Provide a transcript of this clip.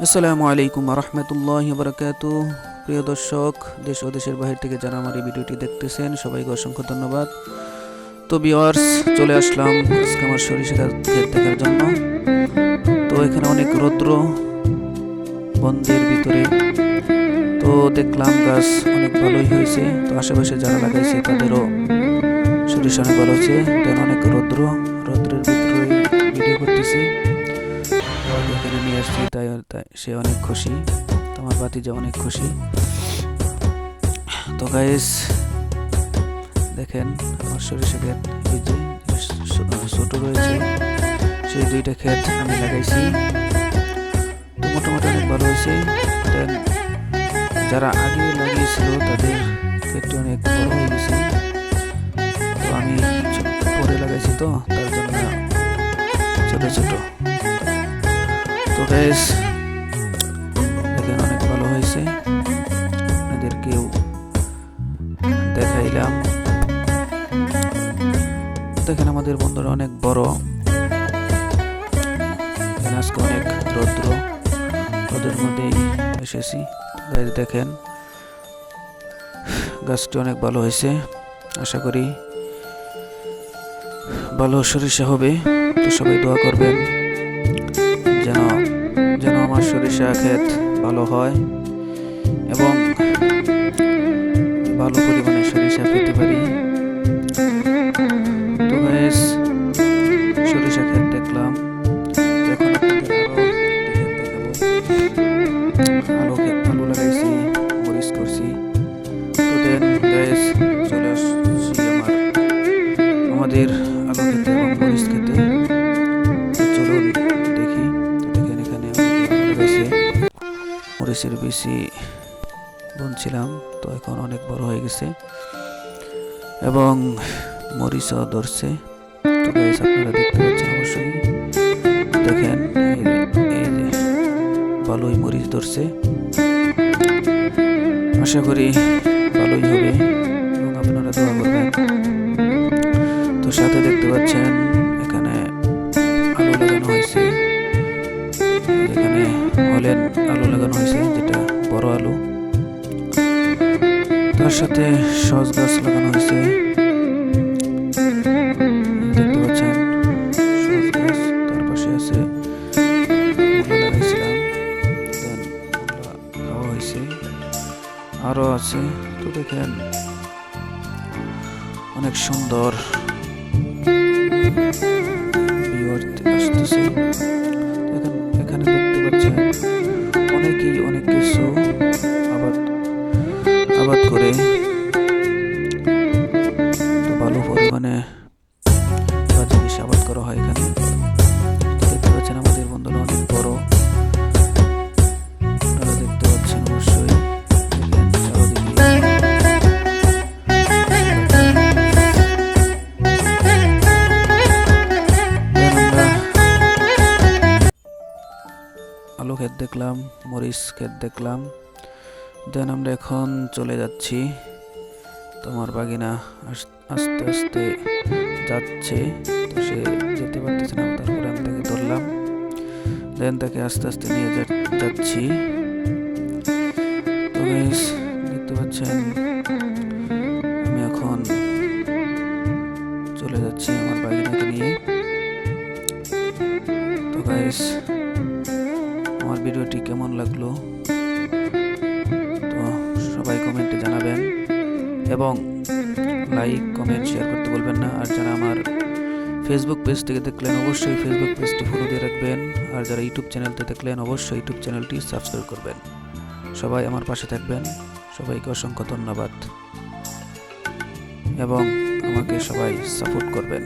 আসসালামু আলাইকুম রহমতুল্লাহি বারাকাতু। প্রিয় দর্শক, দেশ ও দেশের বাহির থেকে যারা আমার এই ভিডিওটি দেখতেছেন সবাইকে অসংখ্য ধন্যবাদ। তো ভিউয়ার্স, চলে আসলাম আজকে আমার সরিষা ক্ষেত দেখার জন্য। তো এখানে অনেক রৌদ্র বন্ধের ভিতরে, তো দেখলাম গাছ অনেক ভালোই হয়েছে। তো আশেপাশে যারা লাগাইছে তাদেরও সরিষা অনেক ভালো হয়েছে। দেন অনেক রৌদ্রের ভিতরে ভিডিও করতেছি, এখানে নিয়ে আসছি, তাই সে অনেক খুশি, আমার ভাতিজা অনেক খুশি। তো গাইস দেখেন আমার সরিষা ক্ষেত, এই যে ছোট রয়েছে সেই দুইটা ক্ষেত আমি লাগাইছি। তো মোটামুটি অনেক ভালো হয়েছে। দেন যারা আগে লাগিয়েছিল তাদের ক্ষেতটি অনেক বড় হয়ে গেছে। তো আমি পরে লাগাইছি, তো তার জন্য ছোট ছোট। তো গাইস দেখেন অনেক ভালো হয়েছে, আপনাদেরকেও দেখাইলাম। দেখেন আমাদের বন্ধুরা অনেক বড়, আজকে অনেক রোদের মধ্যেই এসেছি। গাইস দেখেন গাছটি অনেক ভালো হয়েছে, আশা করি ভালো সরিষা হবে। তো সবাই দোয়া করবেন যেন যেন আমার সরিষা ক্ষেত ভালো হয় এবং ভালো পরিমাণে সরিষা পেতে পারি। তো গাইস সরিষা ক্ষেত দেখলাম, এখন আপনাদের আরো দেখাবো। আলু লাগাইছি, মরিচ করছি। তো দেন গাইস চলে আসছি আমাদের আলু খেতে এবং মরিচ খেতে। চলুন দেখি। তো দেখেন এখানে লাগাইছে মরিচের বেশি বুনছিলাম, তো এখন অনেক বড় হয়ে গেছে এবং মরিচও ধরছে। তো গাইস আপনারা দেখতে পাচ্ছেন অবশ্যই, দেখেন এই যে ভালোই মরিচ ধরছে। আশা করি ভালোই হবে এবং আপনারা দোয়া করবেন। তো সাথে দেখতে পাচ্ছেন এখানে আলু লাগানো হয়েছে, এখানে হলেন আলু লাগানো হয়েছে, যেটা বড় আলু। তার সাথে সস গাছ লাগানো হয়েছে, দেখতে পাচ্ছেন সস গাছ। তার পাশে আছে মূলা লাগাইছিলাম, দেন মূলা খাওয়া হয়েছে, আরও আছে। তো দেখেন অনেক সুন্দর আসতেছে। এখানে দেখতে পাচ্ছেন অনেকেই অনেক কিছু আবাদ করে, তো ভালো পরিমাণে জিনিস আবাদ করা হয় এখানে। দেখতে পাচ্ছেন আমাদের বন্ধুরা অনেক বড়, আপনারা দেখতে পাচ্ছেন অবশ্যই। আলু ক্ষেত দেখলাম, মরিচ ক্ষেত দেখলাম। দেন আমরা এখন চলে যাচ্ছি। তোমার বাগিনা আস্তে আস্তে যাচ্ছে, তো সে যেতে পারতেছে না, তারপরে আমি তাকে ধরলাম। দেন তাকে আস্তে আস্তে নিয়ে যাচ্ছি। তো গাইস দেখতে পাচ্ছেন আমি এখন চলে যাচ্ছি আমার বাগিনাকে নিয়ে। তো গাইস আমার ভিডিওটি কেমন লাগলো তো সবাই কমেন্টে জানাবেন এবং লাইক কমেন্ট শেয়ার করতে বলবেন না। আর যারা আমার ফেসবুক পেজ থেকে দেখলেন অবশ্যই ফেসবুক পেজটি ফলো দিয়ে রাখবেন, আর যারা ইউটিউব চ্যানেলতে দেখলেন অবশ্যই ইউটিউব চ্যানেলটি সাবস্ক্রাইব করবেন। সবাই আমার পাশে থাকবেন, সবাইকে অসংখ্য ধন্যবাদ এবং আমাকে সবাই সাপোর্ট করবেন।